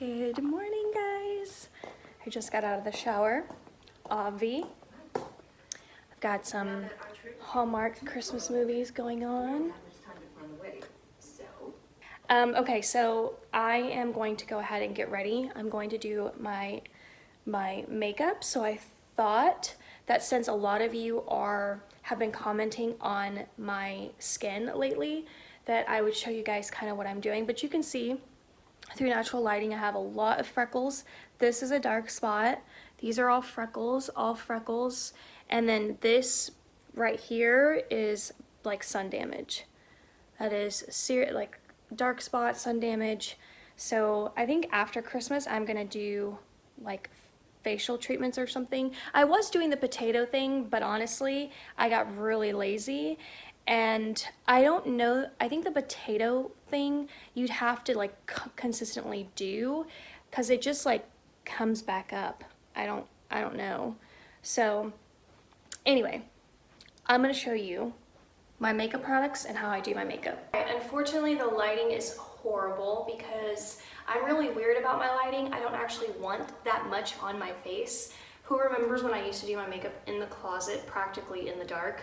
Good morning, guys. I just got out of the shower. Avi. I've got some Hallmark Christmas movies going on. Okay, so I am going to go ahead and get ready. I'm going to do my makeup. So I thought that since a lot of you have been commenting on my skin lately, that I would show you guys kind of what I'm doing. But you can see through natural lighting I have a lot of freckles. This is a dark spot. These are all freckles, and then this right here is like sun damage. That is like dark spot, sun damage. So I think after Christmas I'm gonna do like facial treatments or something. I was doing the potato thing, but honestly I got really lazy, and I don't know, I think the potato thing you'd have to like consistently do because it just like comes back up. I don't know. So anyway, I'm gonna show you my makeup products and how I do my makeup. Unfortunately, the lighting is horrible because I'm really weird about my lighting. I don't actually want that much on my face. Who remembers when I used to do my makeup in the closet, practically in the dark?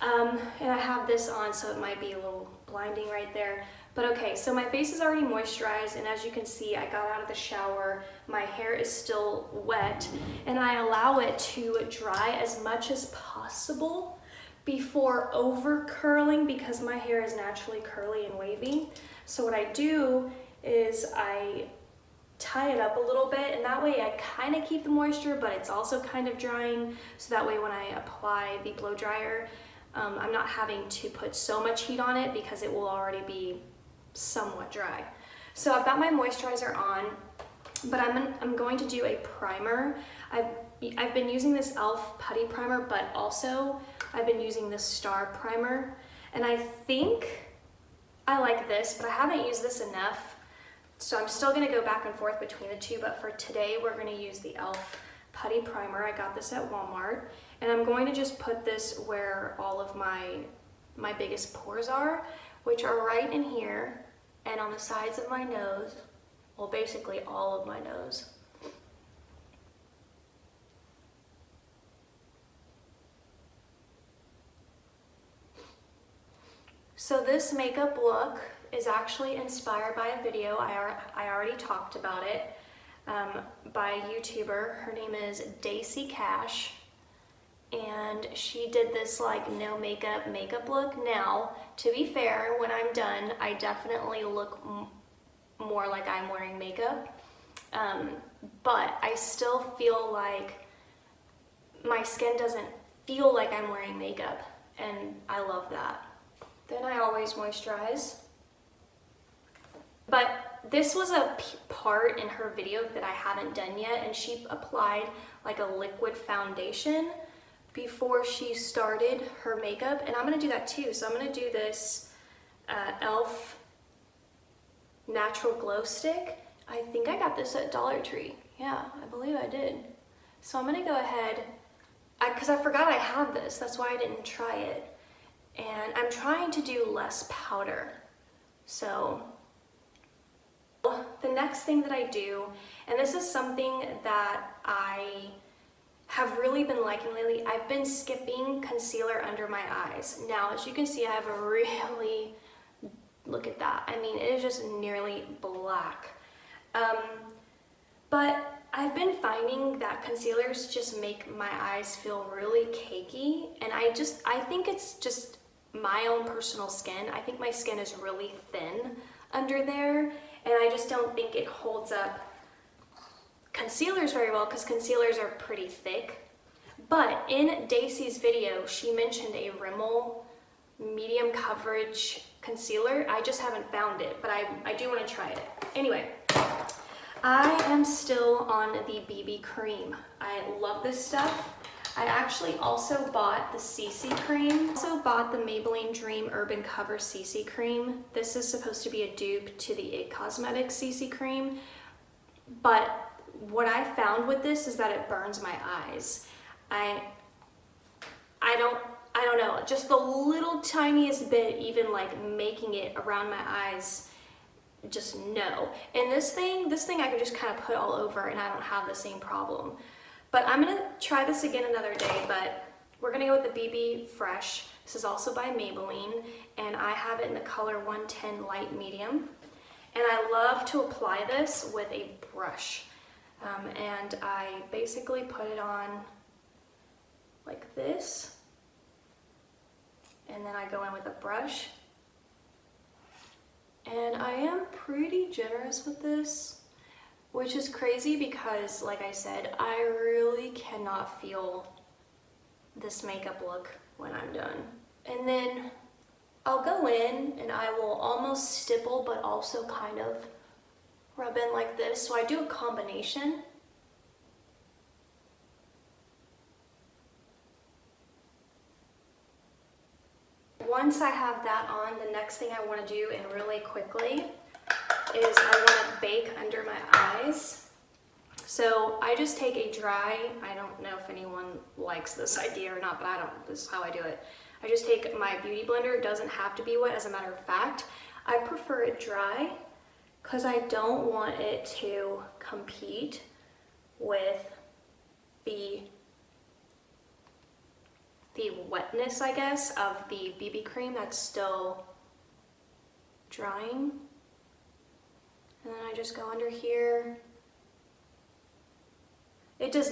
And I have this on, so it might be a little blinding right there. But okay, so my face is already moisturized, and as you can see, I got out of the shower. My hair is still wet, and I allow it to dry as much as possible before over curling because my hair is naturally curly and wavy. So what I do is I tie it up a little bit, and that way I kind of keep the moisture, but it's also kind of drying, so that way when I apply the blow dryer, I'm not having to put so much heat on it because it will already be somewhat dry. So I've got my moisturizer on, but I'm going to do a primer. I've been using this e.l.f. putty primer, but also I've been using this star primer, and I think I like this, but I haven't used this enough, so I'm still going to go back and forth between the two. But for today we're going to use the e.l.f. putty primer. I got this at Walmart, and I'm going to just put this where all of my biggest pores are, which are right in here and on the sides of my nose. Well, basically all of my nose. So this makeup look is actually inspired by a video. I already talked about it, by a YouTuber. Her name is Daisy Cash, and she did this like no makeup look. Now, to be fair, when I'm done, I definitely look more like I'm wearing makeup, but I still feel like my skin doesn't feel like I'm wearing makeup, and I love that. Then I always moisturize. But this was a part in her video that I haven't done yet, and she applied like a liquid foundation before she started her makeup, and I'm gonna do that too. So I'm gonna do this e.l.f. Natural Glow Stick. I think I got this at Dollar Tree. Yeah, I believe I did. So I'm gonna go ahead, because I forgot I had this, that's why I didn't try it. And I'm trying to do less powder. So the next thing that I do, and this is something that I have really been liking lately, I've been skipping concealer under my eyes. Now, as you can see, I have a really, look at that. I mean, it is just nearly black. But I've been finding that concealers just make my eyes feel really cakey, and I think it's just my own personal skin. I think my skin is really thin under there, and I just don't think it holds up concealers very well because concealers are pretty thick. But in Daisy's video, she mentioned a Rimmel medium coverage concealer. I just haven't found it, but I do want to try it. Anyway, I am still on the BB cream. I love this stuff. I actually also bought the CC cream. Also bought the Maybelline Dream Urban Cover CC cream. This is supposed to be a dupe to the IT Cosmetics CC cream, but what I found with this is that it burns my eyes. I don't know, just the little tiniest bit, even like making it around my eyes, just no. And this thing I can just kind of put all over and I don't have the same problem. But I'm gonna try this again another day, but we're gonna go with the BB Fresh. This is also by Maybelline, and I have it in the color 110 Light Medium. And I love to apply this with a brush. And I basically put it on like this. And then I go in with a brush. And I am pretty generous with this, which is crazy because, like I said, I really cannot feel this makeup look when I'm done. And then I'll go in and I will almost stipple, but also kind of rub in like this. So I do a combination. Once I have that on, the next thing I want to do, and really quickly, is I want to bake under my eyes. So I just take a dry, I don't know if anyone likes this idea or not, but this is how I do it. I just take my beauty blender. It doesn't have to be wet, as a matter of fact. I prefer it dry because I don't want it to compete with the wetness, I guess, of the BB cream that's still drying. And then I just go under here. This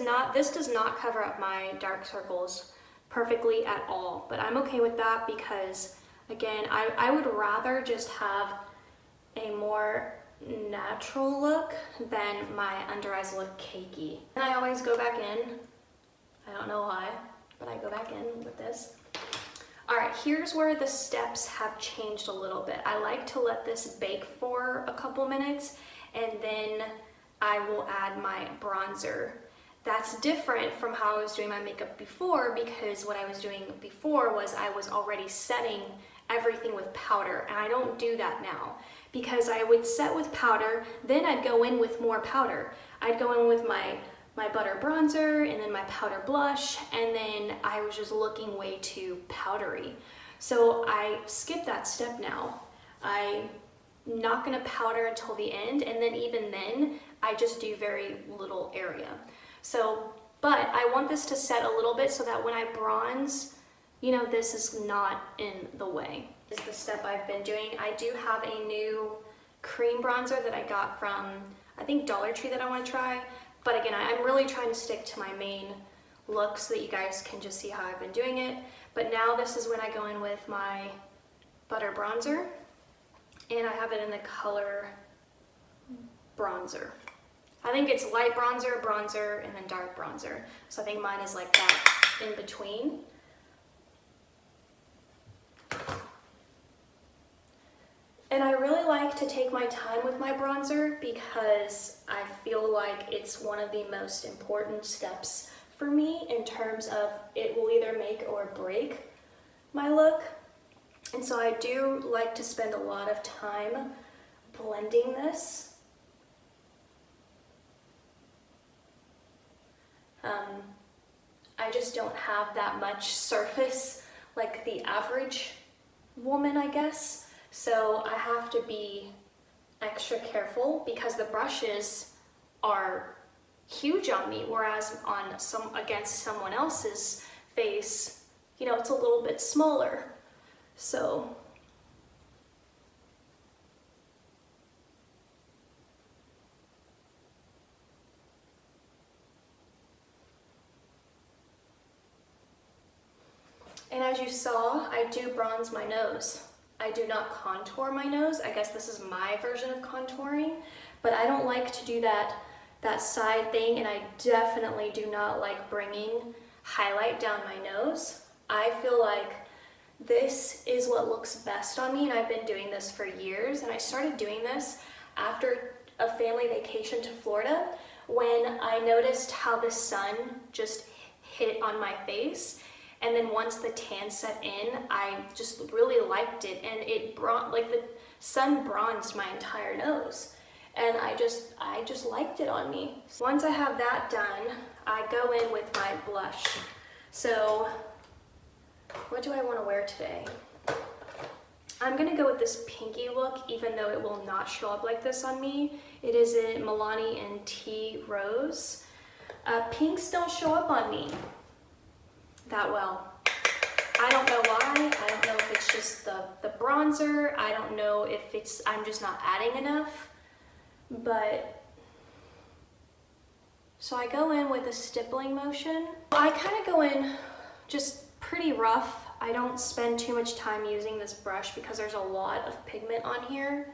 does not cover up my dark circles perfectly at all, but I'm okay with that because, again, I would rather just have a more natural look than my under eyes look cakey. And I always go back in. I don't know why, but I go back in with this. All right, here's where the steps have changed a little bit. I like to let this bake for a couple minutes, and then I will add my bronzer. That's different from how I was doing my makeup before, because what I was doing before was I was already setting everything with powder, and I don't do that now because I would set with powder, then I'd go in with more powder. I'd go in with my butter bronzer and then my powder blush, and then I was just looking way too powdery. So I skip that step now. I'm not gonna powder until the end, and then even then, I just do very little area. So, but I want this to set a little bit so that when I bronze, you know, this is not in the way. This is the step I've been doing. I do have a new cream bronzer that I got from, I think, Dollar Tree that I want to try. But again, I'm really trying to stick to my main look so that you guys can just see how I've been doing it. But now this is when I go in with my butter bronzer, and I have it in the color bronzer. I think it's light bronzer, bronzer, and then dark bronzer. So I think mine is like that in between. And I really like to take my time with my bronzer because I feel like it's one of the most important steps for me in terms of it will either make or break my look. And so I do like to spend a lot of time blending this. I just don't have that much surface like the average woman, I guess. So I have to be extra careful because the brushes are huge on me, whereas against someone else's face, you know, it's a little bit smaller. So and as you saw, I do bronze my nose. I do not contour my nose. I guess this is my version of contouring, but I don't like to do that side thing, and I definitely do not like bringing highlight down my nose. I feel like this is what looks best on me, and I've been doing this for years, and I started doing this after a family vacation to Florida when I noticed how the sun just hit on my face. And then once the tan set in, I just really liked it, and like the sun bronzed my entire nose, and I just liked it on me. Once I have that done, I go in with my blush. So what do I want to wear today? I'm gonna go with this pinky look, even though it will not show up like this on me. It is in Milani and Tea Rose. Pinks don't show up on me that well. I don't know why. I don't know if it's just the bronzer. I don't know if I'm just not adding enough. But, so I go in with a stippling motion. I kind of go in just pretty rough. I don't spend too much time using this brush because there's a lot of pigment on here.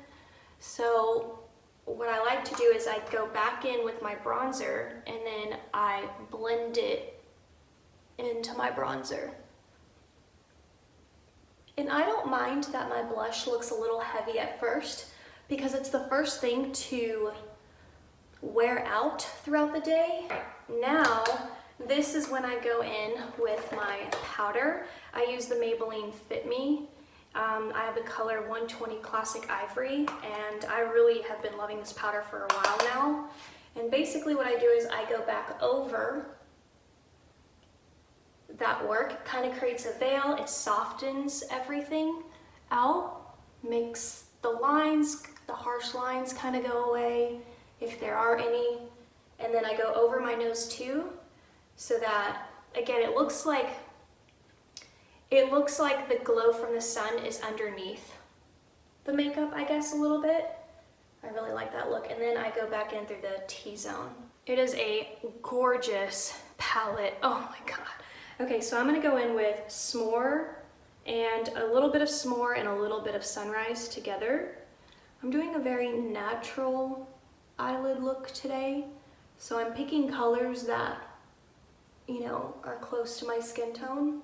So what I like to do is I go back in with my bronzer and then I blend it into my bronzer. And I don't mind that my blush looks a little heavy at first because it's the first thing to wear out throughout the day. Now, this is when I go in with my powder. I use the Maybelline Fit Me. I have the color 120 Classic Ivory, and I really have been loving this powder for a while now. And basically what I do is I go back over that work. It kind of creates a veil. It softens everything out, makes the lines, the harsh lines kind of go away if there are any. And then I go over my nose too, so that, again, it looks like the glow from the sun is underneath the makeup, I guess, a little bit. I really like that look. And then I go back in through the T-zone. It is a gorgeous palette. Oh my God. Okay, so I'm gonna go in with S'more and a little bit of S'more and a little bit of Sunrise together. I'm doing a very natural eyelid look today. So I'm picking colors that, you know, are close to my skin tone.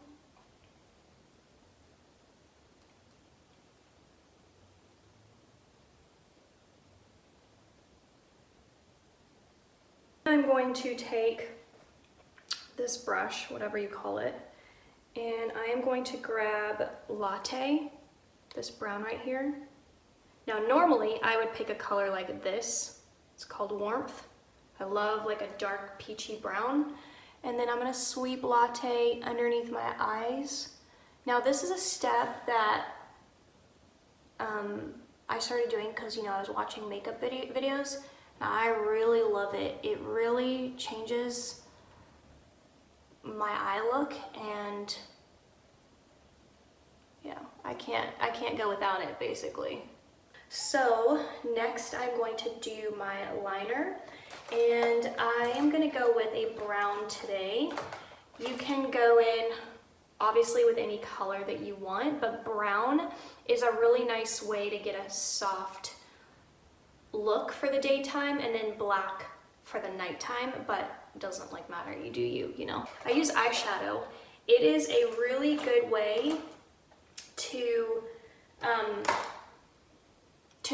I'm going to take this brush, whatever you call it, and I am going to grab Latte, this brown right here. Now normally I would pick a color like this. It's called Warmth. I love like a dark peachy brown. And then I'm gonna sweep Latte underneath my eyes. Now this is a step that I started doing because, you know, I was watching makeup videos. And I really love it. It really changes my eye look, and yeah, I can't go without it, basically. So next I'm going to do my liner, and I am going to go with a brown today. You can go in obviously with any color that you want, but brown is a really nice way to get a soft look for the daytime, and then black for the nighttime, but it doesn't like matter, you do you, you know. I use eyeshadow. It is a really good way to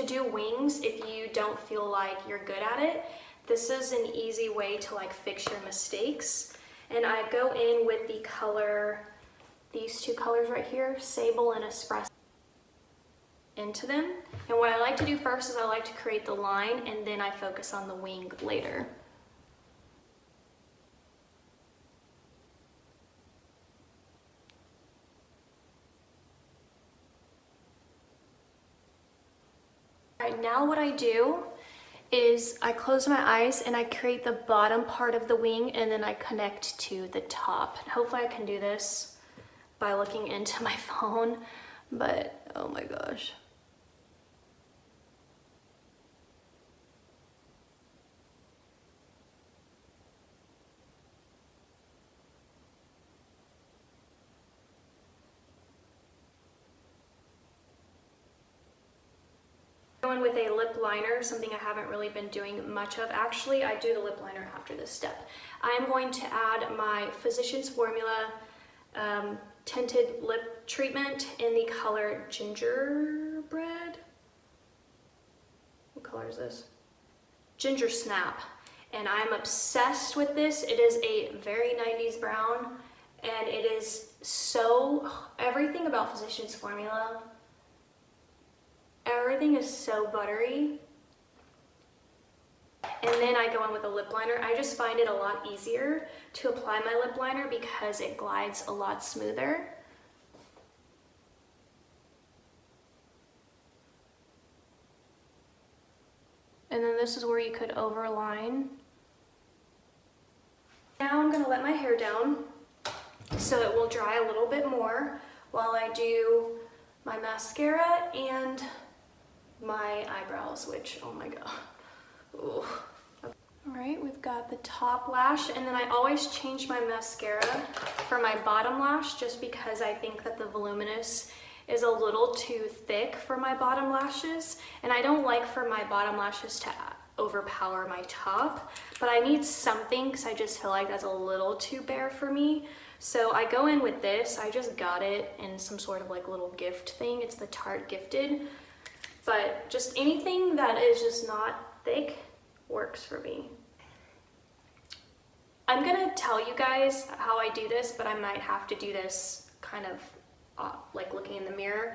do wings if you don't feel like you're good at it. This is an easy way to like fix your mistakes. And I go in with the color, these two colors right here, Sable and Espresso, into them. And what I like to do first is I like to create the line, and then I focus on the wing later. All right, now what I do is I close my eyes and I create the bottom part of the wing, and then I connect to the top. Hopefully I can do this by looking into my phone, but oh my gosh. Going with a lip liner, something I haven't really been doing much of. Actually, I do the lip liner after this step. I am going to add my Physicians Formula tinted lip treatment in the color Gingerbread. What color is this? Ginger Snap. And I'm obsessed with this. It is a very 90s brown, and it is so, everything about Physicians Formula, everything is so buttery. And then I go in with a lip liner. I just find it a lot easier to apply my lip liner because it glides a lot smoother. this is where you could overline. Now I'm gonna let my hair down so it will dry a little bit more while I do my mascara and my eyebrows, which, oh my god. Ooh. All right, we've got the top lash, and then I always change my mascara for my bottom lash just because I think that the voluminous is a little too thick for my bottom lashes, and I don't like for my bottom lashes to overpower my top, but I need something because I just feel like that's a little too bare for me. So I go in with this. I just got it in some sort of like little gift thing. It's the Tarte Gifted, but just anything that is just not thick works for me. I'm gonna tell you guys how I do this, but I might have to do this kind of like looking in the mirror.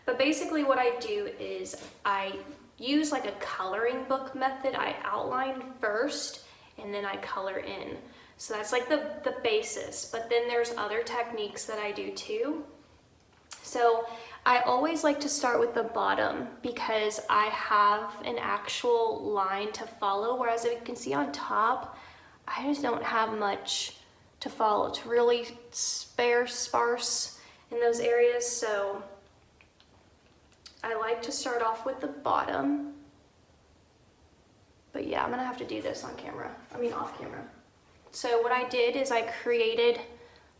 But basically what I do is I use like a coloring book method. I outline first and then I color in. So that's like the basis, but then there's other techniques that I do too. So I always like to start with the bottom because I have an actual line to follow, whereas if you can see on top, I just don't have much to follow. It's really sparse in those areas, so I like to start off with the bottom. But yeah, I'm gonna have to do this on camera, off camera. So what I did is I created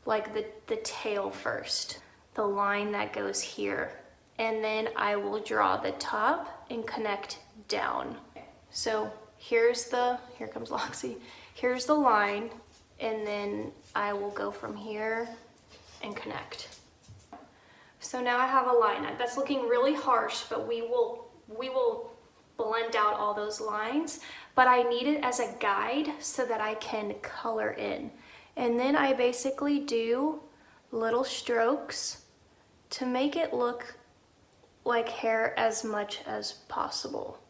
like the tail first, the line that goes here, and then I will draw the top and connect down. So here comes Loxy. Here's the line, and then I will go from here and connect. So now I have a line that's looking really harsh, but we will blend out all those lines, but I need it as a guide so that I can color in. And then I basically do little strokes to make it look like hair as much as possible.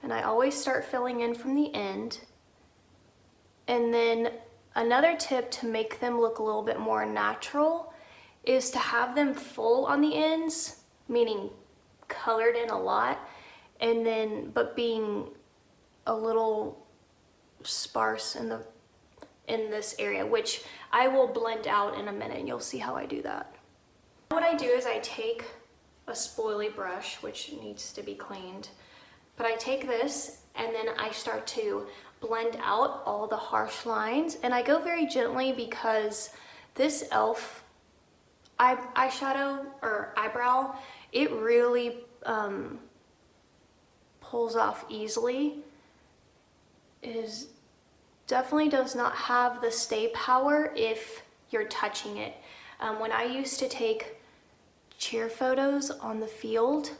And I always start filling in from the end. And then another tip to make them look a little bit more natural is to have them full on the ends, meaning colored in a lot, and then but being a little sparse in this area, which I will blend out in a minute, and you'll see how I do that. What I do is I take a spoily brush, which needs to be cleaned, but I take this and then I start to blend out all the harsh lines, and I go very gently because this e.l.f. eyeshadow or eyebrow, it really pulls off easily. It definitely does not have the stay power if you're touching it. When I used to take cheer photos on the field,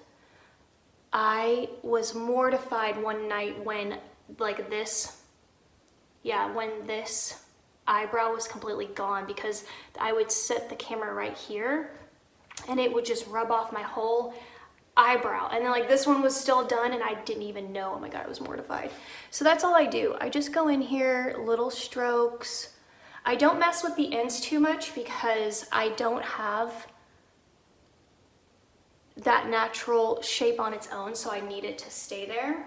I was mortified one night when when this eyebrow was completely gone, because I would set the camera right here and it would just rub off my whole eyebrow, and then this one was still done and I didn't even know. Oh my god, I was mortified. So that's all I do. I just go in here, little strokes. I don't mess with the ends too much because I don't have that natural shape on its own, so I need it to stay there.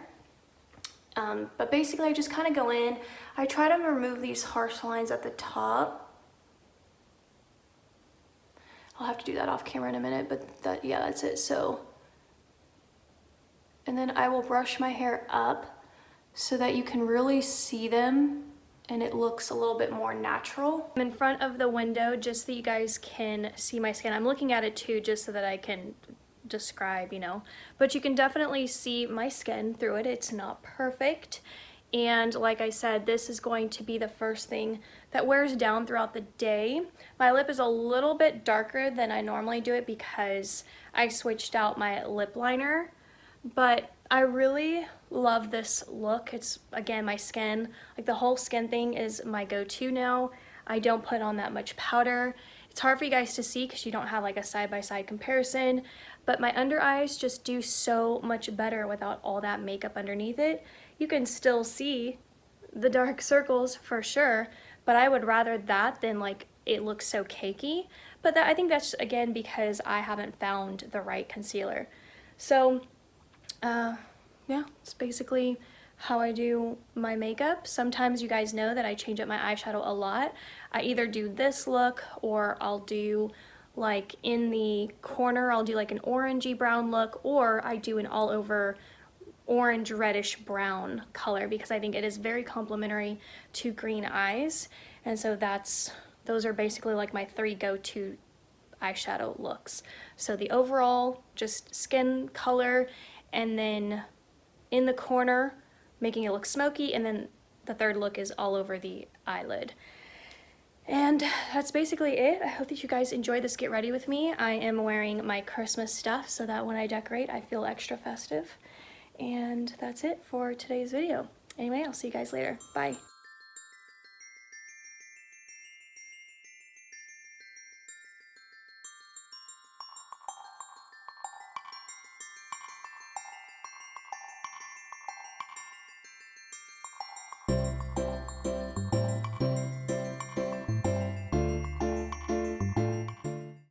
But basically I just kind of go in. I try to remove these harsh lines at the top. I'll have to do that off camera in a minute, but that's it. So, and then I will brush my hair up so that you can really see them and it looks a little bit more natural. I'm in front of the window just so that you guys can see my skin. I'm looking at it too just so that I can describe, but you can definitely see my skin through it. It's not perfect, and like I said, this is going to be the first thing that wears down throughout the day. My lip is a little bit darker than I normally do it because I switched out my lip liner, but I really love this look. It's, again, my skin, the whole skin thing is my go-to now. I don't put on that much powder. It's hard for you guys to see because you don't have a side-by-side comparison, but my under eyes just do so much better without all that makeup underneath it. You can still see the dark circles for sure, but I would rather that than it looks so cakey. But I think that's, again, because I haven't found the right concealer. So yeah, it's basically how I do my makeup. Sometimes you guys know that I change up my eyeshadow a lot. I either do this look, or I'll do like in the corner, I'll do like an orangey brown look, or I do an all over orange reddish brown color because I think it is very complementary to green eyes. And so those are basically like my 3 go-to eyeshadow looks. So the overall just skin color, and then in the corner making it look smoky, and then the third look is all over the eyelid. And that's basically it. I hope that you guys enjoyed this get ready with me. I am wearing my Christmas stuff so that when I decorate I feel extra festive. And that's it for today's video. Anyway, I'll see you guys later. Bye.